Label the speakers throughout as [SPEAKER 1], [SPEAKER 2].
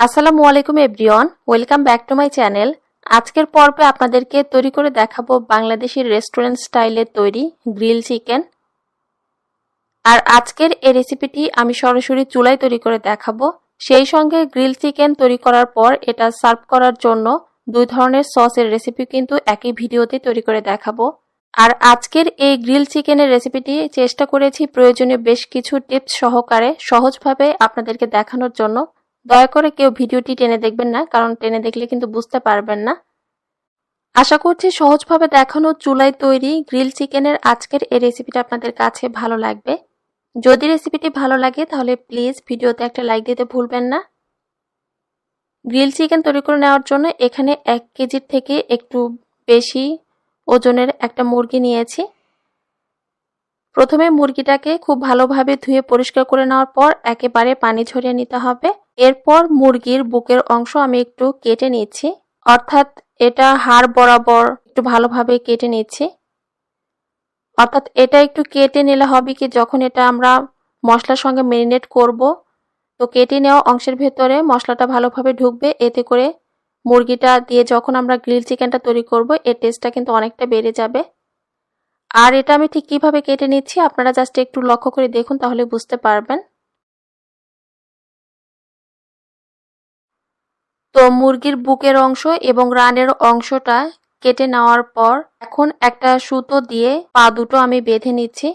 [SPEAKER 1] আসসালামু আলাইকুম everyone, welcome back to my channel. আজকের পর্বে আপনাদেরকে তৈরি করে দেখাবো বাংলাদেশি রেস্টুরেন্ট স্টাইলে তৈরি গ্রিল চিকেন। আর আজকের এই রেসিপিটি আমি সরাসরি চুলায় তৈরি করে দেখাবো। সেই সঙ্গে গ্রিল চিকেন তৈরি করার পর এটা সার্ভ করার জন্য দুই ধরনের সসের রেসিপি কিন্তু একই ভিডিওতে তৈরি করে দেখাবো। আর আজকের এই গ্রিল চিকেনের রেসিপিটি চেষ্টা করেছি প্রয়োজনীয় বেশ কিছু টিপস সহকারে সহজভাবে আপনাদেরকে দেখানোর জন্য। দয়া করে কেউ ভিডিওটি টেনে দেখবেন না, কারণ টেনে দেখলে কিন্তু বুঝতে পারবেন না। আশা করছি সহজভাবে দেখানো চুলায় তৈরি গ্রিল চিকেনের আজকের এই রেসিপিটা আপনাদের কাছে ভালো লাগবে। যদি রেসিপিটি ভালো লাগে তাহলে প্লিজ ভিডিওতে একটা লাইক দিতে ভুলবেন না। গ্রিল চিকেন তৈরি করে নেওয়ার জন্য এখানে 1 কেজির থেকে একটু বেশি ওজনের একটা মুরগি নিয়েছি। প্রথমে মুরগিটাকে খুব ভালোভাবে ধুয়ে পরিষ্কার করে নেওয়ার পর একেবারে পানি ঝরিয়ে নিতে হবে। এরপর মুরগির বুকের অংশ আমি একটু কেটে নিচ্ছি, অর্থাৎ এটা হাড় বরাবর একটু ভালোভাবে কেটে নিচ্ছি। অর্থাৎ এটা একটু কেটে নিলে হবে কি, যখন এটা আমরা মশলার সঙ্গে ম্যারিনেট করব, তো কেটে নেওয়া অংশের ভেতরে মশলাটা ভালোভাবে ঢুকবে। এতে করে মুরগিটা দিয়ে যখন আমরা গ্রিল চিকেনটা তৈরি করব, এর টেস্টটা কিন্তু অনেকটা বেড়ে যাবে। আর এটা আমি ঠিক কিভাবে কেটে নিচ্ছি আপনারা জাস্ট একটু লক্ষ্য করে দেখুন, তাহলে বুঝতে পারবেন। তো মুরগির বুকের অংশ এবং রানের অংশটা কেটে নেওয়ার পর এখন একটা সুতো দিয়ে পা দুটো আমি বেঁধে নিচ্ছি।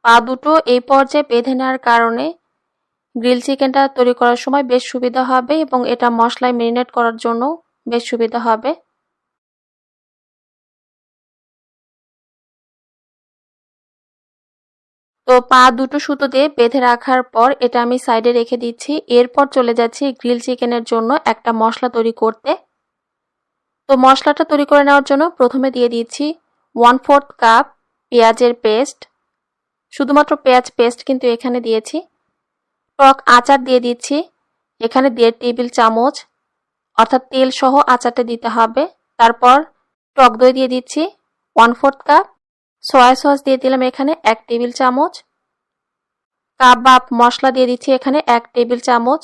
[SPEAKER 1] পা দুটো এই পর্যায়ে বেঁধে নেওয়ার কারণে গ্রিল চিকেনটা তৈরি করার সময় বেশ সুবিধা হবে এবং এটা মশলায় ম্যারিনেট করার জন্য বেশ সুবিধা হবে। তো পা দুটো সুতো দিয়ে বেঁধে রাখার পর এটা আমি সাইডে রেখে দিচ্ছি। এরপর চলে যাচ্ছি গ্রিল চিকেনের জন্য একটা মশলা তৈরি করতে। তো মশলাটা তৈরি করে নেওয়ার জন্য প্রথমে দিয়ে দিচ্ছি 1/4 কাপ পেঁয়াজের পেস্ট। শুধুমাত্র পেঁয়াজ পেস্ট কিন্তু এখানে দিয়েছি। টক আচার দিয়ে দিচ্ছি এখানে 1.5 টেবিল চামচ, অর্থাৎ তেল সহ আচারটা দিতে হবে। তারপর টক দই দিয়ে দিচ্ছি 1/4 কাপ। সয়া সস দিয়ে দিলাম এখানে 1 টেবিল চামচ। কাবাব মশলা দিয়ে দিচ্ছি এখানে 1 টেবিল চামচ।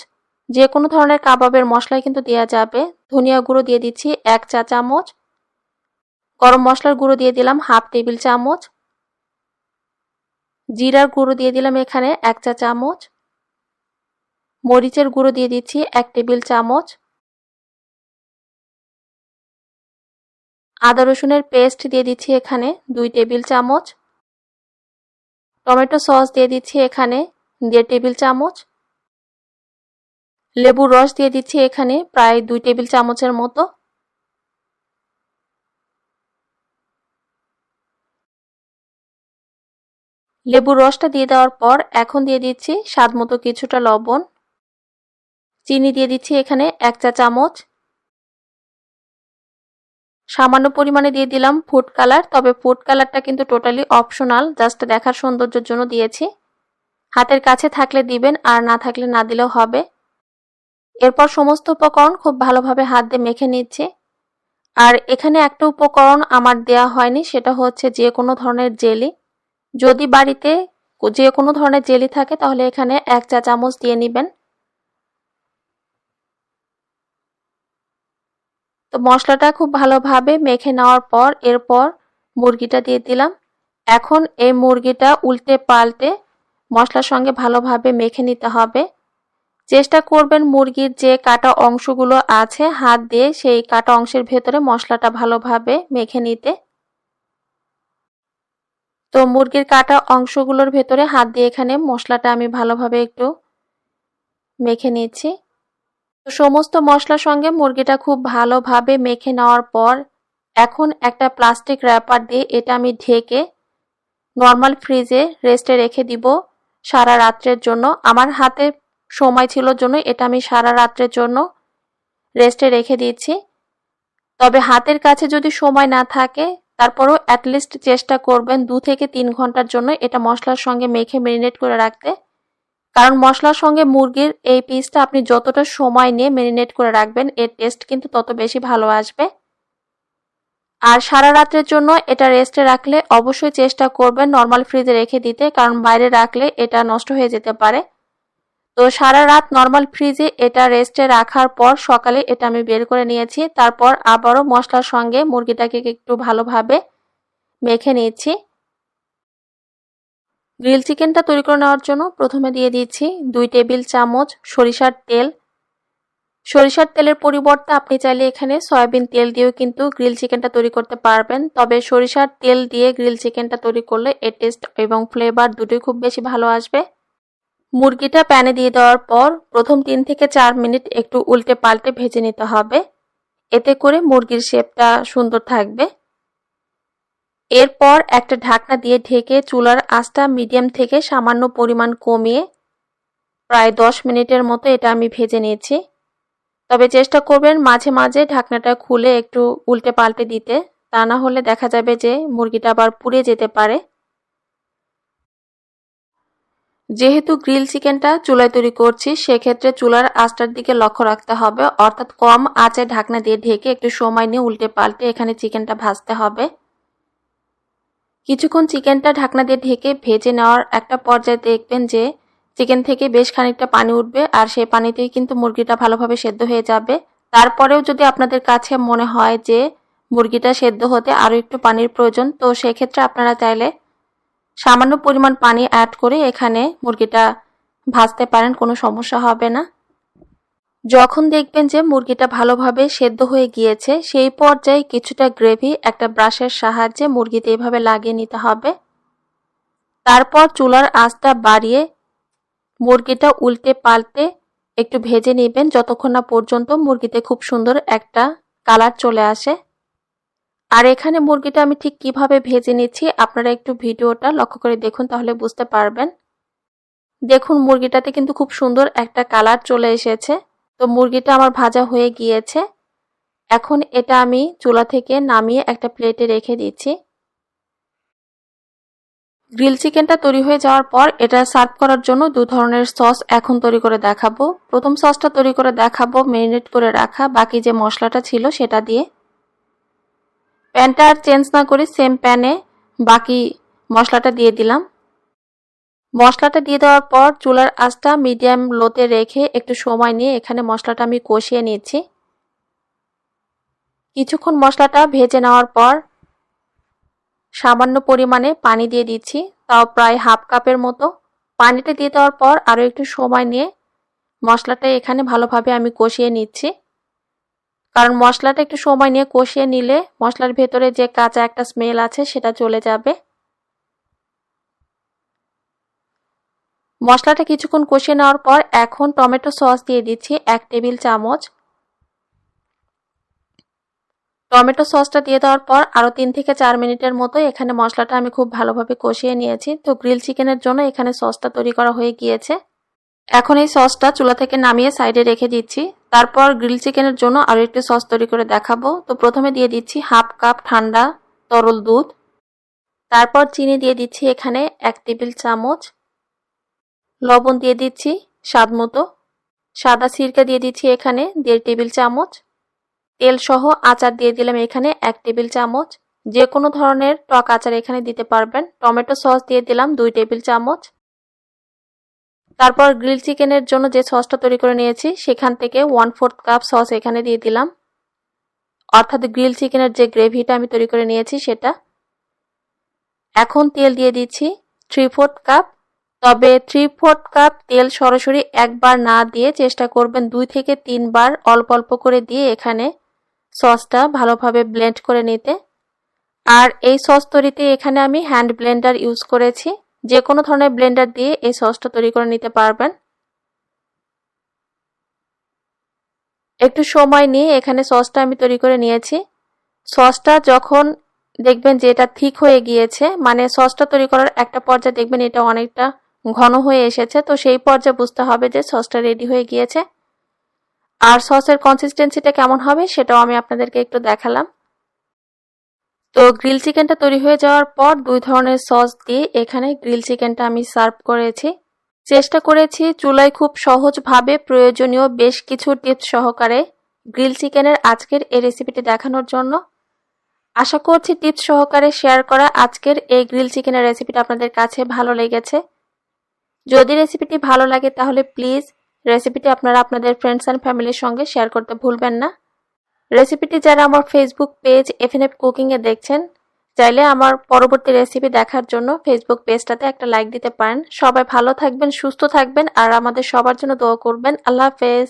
[SPEAKER 1] যে কোনো ধরনের কাবাবের মশলাই কিন্তু দেওয়া যাবে। ধনিয়া গুঁড়ো দিয়ে দিচ্ছি 1 চা চামচ। গরম মশলার গুঁড়ো দিয়ে দিলাম 1/2 টেবিল চামচ। জিরার গুঁড়ো দিয়ে দিলাম এখানে 1 চা চামচ। মরিচের গুঁড়ো দিয়ে দিচ্ছি 1 টেবিল চামচ। আদা রসুনের পেস্ট দিয়ে দিচ্ছি এখানে 2 টেবিল চামচ। টমেটো সস দিয়ে দিচ্ছি এখানে 1.5 টেবিল চামচ। লেবুর রস দিয়ে দিচ্ছি এখানে প্রায় 2 টেবিল চামচের মতো। লেবুর রসটা দিয়ে দেওয়ার পর এখন দিয়ে দিচ্ছি স্বাদমতো কিছুটা লবণ। চিনি দিয়ে দিচ্ছি এখানে 1 চা চামচ। সামান্য পরিমাণে দিয়ে দিলাম ফুড কালার, তবে ফুড কালারটা কিন্তু টোটালি অপশনাল, জাস্ট দেখার সৌন্দর্যের জন্য দিয়েছি। হাতের কাছে থাকলে দিবেন, আর না থাকলে না দিলেও হবে। এরপর সমস্ত উপকরণ খুব ভালোভাবে হাত দিয়ে মেখে নিচ্ছি। আর এখানে একটা উপকরণ আমার দেয়া হয়নি, সেটা হচ্ছে যে কোনো ধরনের জেলি। যদি বাড়িতে যে কোনো ধরনের জেলি থাকে তাহলে এখানে 1 চা চামচ দিয়ে নেবেন। তো মশলাটা খুব ভালোভাবে মেখে নেওয়ার পর এরপর মুরগিটা দিয়ে দিলাম। এখন এই মুরগিটা উল্টে পাল্টে মশলার সঙ্গে ভালোভাবে মেখে নিতে হবে। চেষ্টা করবেন মুরগির যে কাটা অংশগুলো আছে হাত দিয়ে সেই কাটা অংশের ভেতরে মশলাটা ভালোভাবে মেখে নিতে। তো মুরগির কাটা অংশগুলোর ভেতরে হাত দিয়ে এখানে মশলাটা আমি ভালোভাবে একটু মেখে নিচ্ছি। তো সমস্ত মশলার সঙ্গে মুরগিটা খুব ভালোভাবে মেখে নেওয়ার পর এখন একটা প্লাস্টিক র্যাপার দিয়ে এটা আমি ঢেকে নর্মাল ফ্রিজে রেস্টে রেখে দিব সারা রাত্রের জন্য। আমার হাতে সময় ছিল জন্য এটা আমি সারা রাত্রের জন্য রেস্টে রেখে দিচ্ছি। তবে হাতের কাছে যদি সময় না থাকে তারপরও অ্যাটলিস্ট চেষ্টা করবেন 2 থেকে 3 ঘন্টার জন্য এটা মশলার সঙ্গে মেখে ম্যারিনেট করে রাখতে। কারণ মশলার সঙ্গে মুরগির এই পিসটা আপনি যতটা সময় নিয়ে ম্যারিনেট করে রাখবেন এর টেস্ট কিন্তু তত বেশি ভালো আসবে। আর সারা রাতের জন্য এটা রেস্টে রাখলে অবশ্যই চেষ্টা করবেন নর্মাল ফ্রিজে রেখে দিতে, কারণ বাইরে রাখলে এটা নষ্ট হয়ে যেতে পারে। তো সারা রাত নর্মাল ফ্রিজে এটা রেস্টে রাখার পর সকালে এটা আমি বের করে নিয়েছি। তারপর আবারও মশলার সঙ্গে মুরগিটাকে একটু ভালোভাবে মেখে নিয়েছি। গ্রিল চিকেনটা তৈরি করে নেওয়ার জন্য প্রথমে দিয়ে দিচ্ছি 2 টেবিল চামচ সরিষার তেল। সরিষার তেলের পরিবর্তে আপনি চাইলে এখানে সয়াবিন তেল দিয়েও কিন্তু গ্রিল চিকেনটা তৈরি করতে পারবেন। তবে সরিষার তেল দিয়ে গ্রিল চিকেনটা তৈরি করলে এর টেস্ট এবং ফ্লেভার দুটোই খুব বেশি ভালো আসবে। মুরগিটা প্যানে দিয়ে দেওয়ার পর প্রথম 3 থেকে 4 মিনিট একটু উল্টে পাল্টে ভেজে নিতে হবে। এতে করে মুরগির শেপটা সুন্দর থাকবে। এরপর একটা ঢাকনা দিয়ে ঢেকে চুলার আঁচটা মিডিয়াম থেকে সামান্য পরিমাণ কমিয়ে প্রায় 10 মিনিটের মতো এটা আমি ভেজে নিয়েছি। তবে চেষ্টা করবেন মাঝে মাঝে ঢাকনাটা খুলে একটু উল্টে পাল্টে দিতে, তা না হলে দেখা যাবে যে মুরগিটা আবার পুড়ে যেতে পারে। যেহেতু গ্রিল চিকেনটা চুলায় তৈরি করছি, সেক্ষেত্রে চুলার আঁচটার দিকে লক্ষ্য রাখতে হবে, অর্থাৎ কম আঁচে ঢাকনা দিয়ে ঢেকে একটু সময় নিয়ে উল্টে পাল্টে এখানে চিকেনটা ভাজতে হবে। কিছুক্ষণ চিকেনটা ঢাকনা দিয়ে ঢেকে ভেজে নেওয়ার একটা পর্যায়ে দেখবেন যে চিকেন থেকে বেশ খানিকটা পানি উঠবে, আর সেই পানিতেই কিন্তু মুরগিটা ভালোভাবে সেদ্ধ হয়ে যাবে। তারপরেও যদি আপনাদের কাছে মনে হয় যে মুরগিটা সেদ্ধ হতে আরও একটু পানির প্রয়োজন, তো সেক্ষেত্রে আপনারা চাইলে সামান্য পরিমাণ পানি অ্যাড করে এখানে মুরগিটা ভাজতে পারেন, কোনো সমস্যা হবে না। যখন দেখবেন যে মুরগিটা ভালোভাবে সেদ্ধ হয়ে গিয়েছে, সেই পর্যায়ে কিছুটা গ্রেভি একটা ব্রাশের সাহায্যে মুরগিতে এভাবে লাগিয়ে নিতে হবে। তারপর চুলার আঁচটা বাড়িয়ে মুরগিটা উল্টে পাল্টে একটু ভেজে নেবেন যতক্ষণ না পর্যন্ত মুরগিতে খুব সুন্দর একটা কালার চলে আসে। আর এখানে মুরগিটা আমি ঠিক কিভাবে ভেজে নিচ্ছি আপনারা একটু ভিডিওটা লক্ষ্য করে দেখুন, তাহলে বুঝতে পারবেন। দেখুন মুরগিটাতে কিন্তু খুব সুন্দর একটা কালার চলে এসেছে। তো মুরগিটা আমার ভাজা হয়ে গিয়েছে। এখন এটা আমি চুলা থেকে নামিয়ে একটা প্লেটে রেখে দিচ্ছি। গ্রিল চিকেনটা তৈরি হয়ে যাওয়ার পর এটা সার্ভ করার জন্য 2 ধরনের সস এখন তৈরি করে দেখাবো। প্রথম সসটা তৈরি করে দেখাবো ম্যারিনেট করে রাখা বাকি যে মশলাটা ছিল সেটা দিয়ে। প্যানটা আর চেঞ্জ না করে সেম প্যানে বাকি মশলাটা দিয়ে দিলাম। মশলাটা দিয়ে দেওয়ার পর চুলার আঁচটা মিডিয়াম লোতে রেখে একটু সময় নিয়ে এখানে মশলাটা আমি কষিয়ে নিচ্ছি। কিছুক্ষণ মশলাটা ভেজে নেওয়ার পর সামান্য পরিমাণে পানি দিয়ে দিচ্ছি, তাও প্রায় হাফ কাপের মতো। পানিটা দিয়ে দেওয়ার পর আরও একটু সময় নিয়ে মশলাটা এখানে ভালোভাবে আমি কষিয়ে নিচ্ছি, কারণ মশলাটা একটু সময় নিয়ে কষিয়ে নিলে মশলার ভেতরে যে কাঁচা একটা স্মেল আছে সেটা চলে যাবে। মশলাটা কিছুক্ষণ কষিয়ে নেওয়ার পর এখন টমেটো সস দিয়ে দিচ্ছি 1 টেবিল চামচ। টমেটো সসটা দিয়ে দেওয়ার পর আরও 3 থেকে 4 মিনিটের মতো এখানে মশলাটা আমি খুব ভালোভাবে কষিয়ে নিয়েছি। তো গ্রিল চিকেনের জন্য এখানে সসটা তৈরি করা হয়ে গিয়েছে। এখন এই সসটা চুলা থেকে নামিয়ে সাইডে রেখে দিচ্ছি। তারপর গ্রিল চিকেনের জন্য আরও একটি সস তৈরি করে দেখাবো। তো প্রথমে দিয়ে দিচ্ছি হাফ কাপ ঠান্ডা তরল দুধ। তারপর চিনি দিয়ে দিচ্ছি এখানে 1 টেবিল চামচ। লবণ দিয়ে দিচ্ছি স্বাদ মতো। সাদা সিরকা দিয়ে দিচ্ছি এখানে 1.5 টেবিল চামচ। তেল সহ আচার দিয়ে দিলাম এখানে 1 টেবিল চামচ। যে কোনো ধরনের টক আচার এখানে দিতে পারবেন। টমেটো সস দিয়ে দিলাম 2 টেবিল চামচ। তারপর গ্রিল চিকেনের জন্য যে সসটা তৈরি করে নিয়েছি সেখান থেকে 1/4 কাপ সস এখানে দিয়ে দিলাম, অর্থাৎ গ্রিল চিকেনের যে গ্রেভিটা আমি তৈরি করে নিয়েছি সেটা। এখন তেল দিয়ে দিচ্ছি 3/4 কাপ। তবে 3/4 কাপ তেল সরাসরি একবার না দিয়ে চেষ্টা করবেন 2 থেকে 3 বার অল্প অল্প করে দিয়ে এখানে সসটা ভালোভাবে ব্লেন্ড করে নিতে। আর এই সস তৈরিতে এখানে আমি হ্যান্ড ব্লেন্ডার ইউজ করেছি। যে কোনো ধরনের ব্লেন্ডার দিয়ে এই সসটা তৈরি করে নিতে পারবেন। একটু সময় নিয়ে এখানে সসটা আমি তৈরি করে নিয়েছি। সসটা যখন দেখবেন যে এটা ঠিক হয়ে গিয়েছে, মানে সসটা তৈরি করার একটা পর্যায়ে দেখবেন এটা অনেকটা ঘন হয়ে এসেছে, তো সেই পর্যায়ে বুঝতে হবে যে সসটা রেডি হয়ে গিয়েছে। আর সসের কনসিস্টেন্সিটা কেমন হবে সেটাও আমি আপনাদেরকে একটু দেখালাম। তো গ্রিল চিকেনটা তৈরি হয়ে যাওয়ার পর 2 ধরনের সস দিয়ে এখানে গ্রিল চিকেনটা আমি সার্ভ করেছি। চেষ্টা করেছি চুলায় খুব সহজভাবে প্রয়োজনীয় বেশ কিছু টিপস সহকারে গ্রিল চিকেনের আজকের এই রেসিপিটি দেখানোর জন্য। আশা করছি টিপস সহকারে শেয়ার করা আজকের এই গ্রিল চিকেনের রেসিপিটা আপনাদের কাছে ভালো লেগেছে। যদি রেসিপিটি ভালো লাগে তাহলে প্লিজ রেসিপিটি আপনারা আপনাদের ফ্রেন্ডস অ্যান্ড ফ্যামিলির সঙ্গে শেয়ার করতে ভুলবেন না। রেসিপিটি যারা আমার ফেসবুক পেজ এফএনএফ কুকিংয়ে দেখছেন, চাইলে আমার পরবর্তী রেসিপি দেখার জন্য ফেসবুক পেজটাতে একটা লাইক দিতে পারেন। সবাই ভালো থাকবেন, সুস্থ থাকবেন আর আমাদের সবার জন্য দোয়া করবেন। আল্লাহ হাফেজ।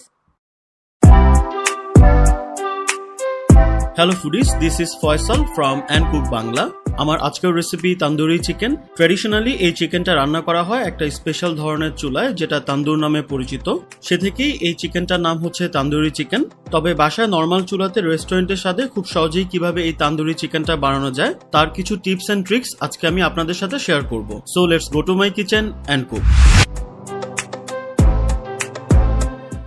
[SPEAKER 2] Hello foodies, this is Faisal from And Cook Bangla. আমার আজকের রেসিপি তান্দুরি চিকেন। ট্র্যাডিশনালি এই চিকেনটা রান্না করা হয় একটা স্পেশাল ধরনের চুলায় যেটা তান্দুর নামে পরিচিত। সে থেকেই এই চিকেনটার নাম হচ্ছে তান্দুরি চিকেন। তবে বাসায় নর্মাল চুলাতে রেস্টুরেন্টের সাথে খুব সহজেই কিভাবে এই তান্দুরি চিকেনটা বানানো যায় তার কিছু টিপস এন্ড ট্রিক্স আজকে আমি আপনাদের সাথে শেয়ার করব। So let's go to my kitchen and cook.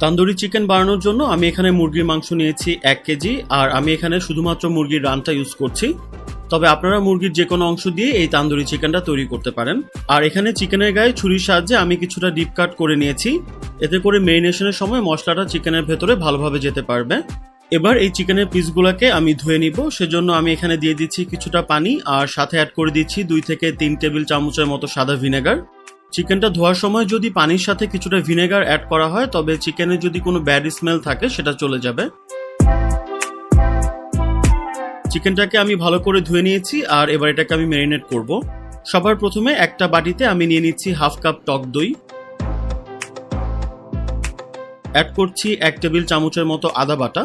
[SPEAKER 2] Tandoori chicken বানানোর জন্য আমি এখানে মুরগির মাংস নিয়েছি 1 কেজি, আর আমি এখানে শুধুমাত্র মুরগির রানটা ইউজ করছি। তবে আপনারা মুরগির যে কোনো অংশ দিয়ে এই তান্দুরি চিকেনটা তৈরি করতে পারেন। আর এখানে চিকেনের গায়ে ছুরির সাহায্যে আমি কিছুটা ডিপ কাট করে নিয়েছি, এতে করে মেরিনেশনের সময় মশলাটা চিকেনের ভেতরে ভালোভাবে যেতে পারবে। এবার এই চিকেনের পিসগুলোকে আমি ধুয়ে নিব, সেজন্য আমি এখানে দিয়ে দিচ্ছি কিছুটা পানি আর সাথে অ্যাড করে দিচ্ছি 2 থেকে 3 টেবিল চামচের মতো সাদা ভিনেগার। চিকেনটা ধোয়ার সময় যদি পানির সাথে কিছুটা ভিনেগার অ্যাড করা হয় তবে চিকেনের যদি কোনো ব্যাড স্মেল থাকে সেটা চলে যাবে। চিকেনটাকে আমি ভালো করে ধুয়ে নিয়েছি আর এবার এটাকে আমি ম্যারিনেট করব। সবার প্রথমে একটা বাটিতে আমি নিয়ে নিচ্ছি 1/2 কাপ টক দই, অ্যাড করছি 1 টেবিল চামচের মতো আদা বাটা,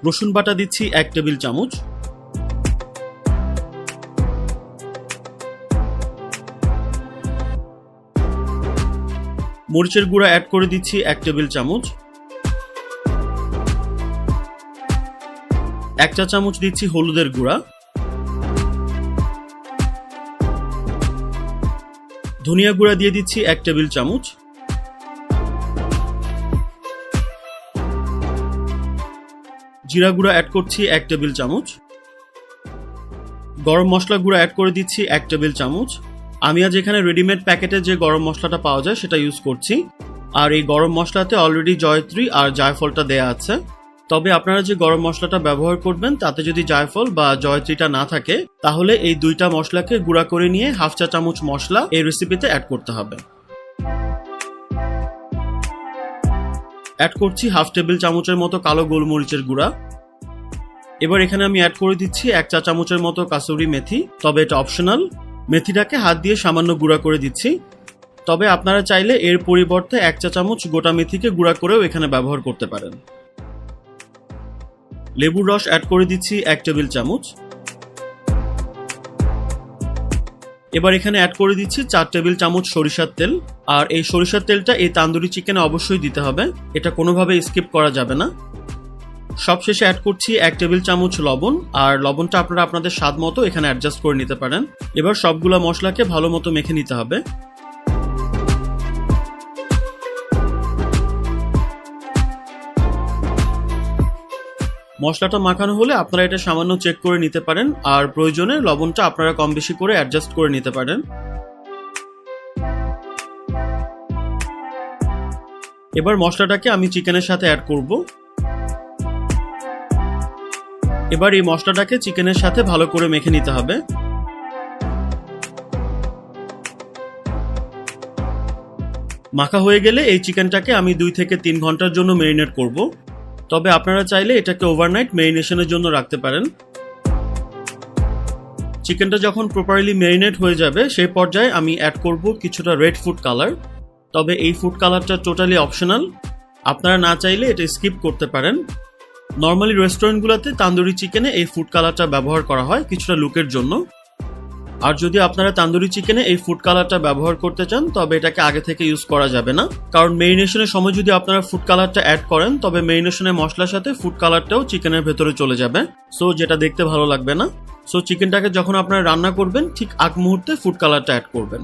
[SPEAKER 2] রসুন বাটা দিচ্ছি 1 টেবিল চামচ, মরিচের গুঁড়া অ্যাড করে দিচ্ছি 1 টেবিল চামচ, 1 চা চামচ দিচ্ছি হলুদের গুঁড়া, ধনিয়া গুঁড়া দিয়ে দিচ্ছি 1 টেবিল চামচ, জিরা গুঁড়া অ্যাড করছি 1 টেবিল চামচ, গরম মশলা গুঁড়া অ্যাড করে দিচ্ছি 1 টেবিল চামচ। আমি আজ এখানে রেডিমেড প্যাকেটে যে গরম মশলাটা পাওয়া যায় সেটা ইউজ করছি, আর এই গরম মশলাতে অলরেডি জয়ত্রী আর জায়ফলটা দেয়া আছে। তবে আপনারা যে গরম মশলাটা ব্যবহার করবেন তাতে যদি জায়ফল বা জয়ত্রীটা না থাকে তাহলে এই দুইটা মশলাকে গুঁড়া করে নিয়ে 1/2 চা চামচ মশলা এই রেসিপিতে অ্যাড করতে হবে। অ্যাড করছি 1/2 টেবিল চামচের মতো কালো গোলমরিচের গুঁড়া। এবার এখানে আমি অ্যাড করে দিচ্ছি 1 চা চামচের মতো কাসুরি মেথি, তবে এটা অপশনাল। মেথিটাকে হাত দিয়ে সামান্য গুঁড়া করে দিচ্ছি, তবে আপনারা চাইলে এর পরিবর্তে 1 চা চামচ গোটা মেথিকে গুঁড়া করেও এখানে ব্যবহার করতে পারেন। লেবুর রস অ্যাড করে দিচ্ছি 1 টেবিল চামচ। এবার এখানে অ্যাড করে দিচ্ছি 4 টেবিল চামচ সরিষার তেল, আর এই সরিষার তেলটা এই তান্দুরি চিকেনে অবশ্যই দিতে হবে, এটা কোনোভাবে স্কিপ করা যাবে না। সবশেষে অ্যাড করছি 1 টেবিল চামচ লবণ, আর লবণটা আপনারা আপনাদের স্বাদ মতো এখানে অ্যাডজাস্ট করে নিতে পারেন। এবার সবগুলা মশলাকে ভালো মতো মেখে নিতে হবে। মশলাটা মাখানো হলে আপনারা এটা সামান্য চেক করে নিতে পারেন, আর প্রয়োজনে লবণটা আপনারা কম বেশি করে অ্যাডজাস্ট করে নিতে পারেন। এবার মশলাটাকে আমি চিকেনের সাথে অ্যাড করব। এবার এই মশলাটাকে চিকেনের সাথে ভালো করে মেখে নিতে হবে। মাখা হয়ে গেলে এই চিকেনটাকে আমি 2 থেকে 3 ঘন্টার জন্য ম্যারিনেট করব। তবে আপনারা চাইলে এটাকে ওভারনাইট ম্যারিনেশনের জন্য রাখতে পারেন। চিকেনটা যখন প্রপারলি ম্যারিনেট হয়ে যাবে সেই পর্যায়ে আমি অ্যাড করব কিছুটা রেড ফুড কালার। তবে এই ফুড কালারটা টোটালি অপশনাল, আপনারা না চাইলে এটা স্কিপ করতে পারেন। নর্মালি রেস্টুরেন্টগুলোতে তান্দুরি চিকেনে এই ফুড কালারটা ব্যবহার করা হয় কিছুটা লুকের জন্য। আর যদি আপনারা তান্দুরি চিকেনে এই ফুড কালারটা ব্যবহার করতে চান তবে এটাকে আগে থেকে ইউজ করা যাবে না, কারণ মেরিনেশনের সময় যদি আপনারা ফুড কালারটা অ্যাড করেন তবে মেরিনেশনের মশলার সাথে ফুড কালারটাও চিকেনের ভেতরে চলে যাবে, সো যেটা দেখতে ভালো লাগবে না। সো চিকেনটাকে যখন আপনারা রান্না করবেন ঠিক আগ মুহূর্তে ফুড কালারটা অ্যাড করবেন।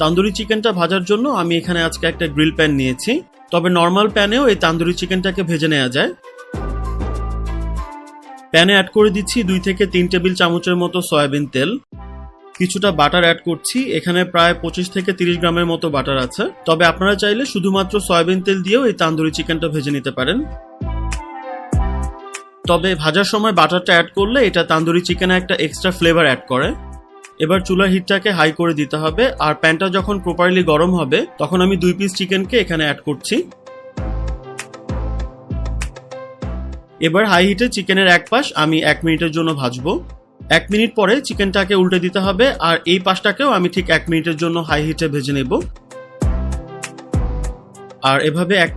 [SPEAKER 2] তান্দুরি চিকেনটা ভাজার জন্য আমি এখানে আজকে একটা গ্রিল প্যান নিয়েছি, তবে নর্মাল প্যানেও এই তান্দুরি চিকেনটাকে ভেজে নেওয়া যায়। প্যানে অ্যাড করে দিচ্ছি 2 থেকে 3 টেবিল চামচের মতো সয়াবিন তেল, কিছুটা বাটার অ্যাড করছি, এখানে প্রায় 25 থেকে 30 গ্রামের মতো বাটার আছে। তবে আপনারা চাইলে শুধুমাত্র সয়াবিন তেল দিয়েও এই তান্দুরি চিকেনটা ভেজে নিতে পারেন। তবে ভাজার সময় বাটারটা অ্যাড করলে এটা তান্দুরি চিকেনে একটা এক্সট্রা ফ্লেভার অ্যাড করে। এবার চুলার হিটটাকে হাই করে দিতে হবে, আর প্যানটা যখন প্রপারলি গরম হবে তখন আমি 2 পিস চিকেনকে এখানে অ্যাড করছি। এবার হাই হিটে চিকেনের এক পাশ আমি 1 মিনিটের জন্য ভাজবো। 1 মিনিট পরে চিকেনটাকে উল্টে দিতে হবে, আর এই পাশটাকেও আমি ঠিক 1 মিনিটের জন্য হাই হিটে ভেজে নেব। আর এভাবে 1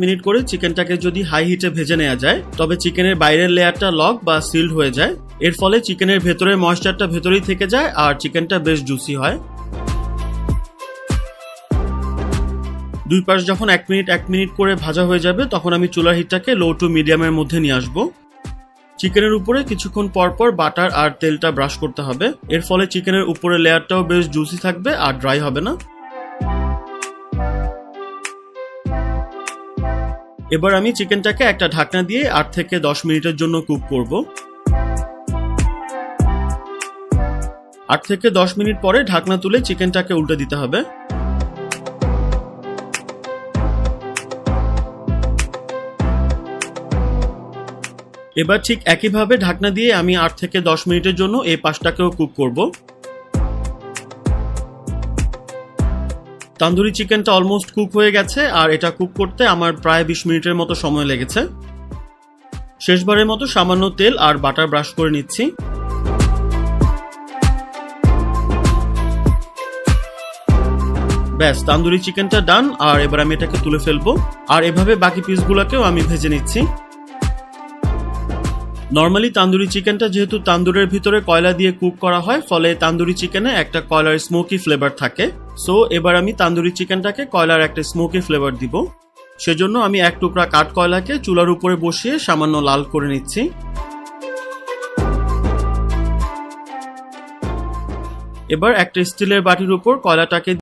[SPEAKER 2] মিনিট করে চিকেনটাকে যদি হাই হিটে ভেজে নেওয়া যায় তবে চিকেনের বাইরের লেয়ারটা লক বা সিল্ড হয়ে যায়। এর ফলে চিকেনের ভেতরের ময়েশ্চারটা ভেতরেই থেকে যায় আর চিকেনটা বেশ জুসি হয়। 2 পাশ যখন 1 মিনিট করে ভাজা হয়ে যাবে তখন আমি চুলার হিটটাকে লো টু মিডিয়ামের মধ্যে নিয়ে আসবো। চিকেনের উপরে কিছুক্ষণ পর বাটার আর তেলটা ব্রাশ করতে হবে, এর ফলে চিকেনের উপরের লেয়ারটাও বেশ জুসি থাকবে আর ড্রাই হবে না। এবার আমি চিকেনটাকে একটা ঢাকনা দিয়ে 8 থেকে 10 মিনিটের জন্য কুক করব। 8 থেকে 10 মিনিট পরে ঢাকনা তুলে চিকেনটাকে উল্টে দিতে হবে। এবার ঠিক একইভাবে ঢাকনা দিয়ে আমি 8 থেকে 10 মিনিটের জন্য এই পাশটাকেও কুক করব। তান্দুরি চিকেনটা অলমোস্ট কুক হয়ে গেছে, আর এটা কুক করতে আমার প্রায় 20 মিনিটের মতো সময় লেগেছে। শেষবারের মতো সামান্য তেল আর বাটার ব্রাশ করে নিচ্ছি। ব্যাস, তান্দুরি চিকেনটা ডান। আর এবার আমি এটাকে তুলে ফেলবো, আর এভাবে বাকি পিসগুলোকেও আমি ভেজে নিচ্ছি। নর্মালি তান্দুরি চিকেনটা যেহেতু তান্দুরের ভিতরে কয়লা দিয়ে কুক করা হয়, ফলে তান্দুরি চিকেনে একটা কয়লার স্মোকি ফ্লেভার থাকে। সো এবার আমি তান্দুরি চিকেনটাকে কয়লার একটা স্মোকি ফ্লেভার দিব। সেজন্য আমি 1 টুকরা কাঠ কয়লাকে চুলার উপরে বসিয়ে সামান্য লাল করে নিচ্ছি। এবার একটা স্টিলের বাটির উপর কয়লাটাকে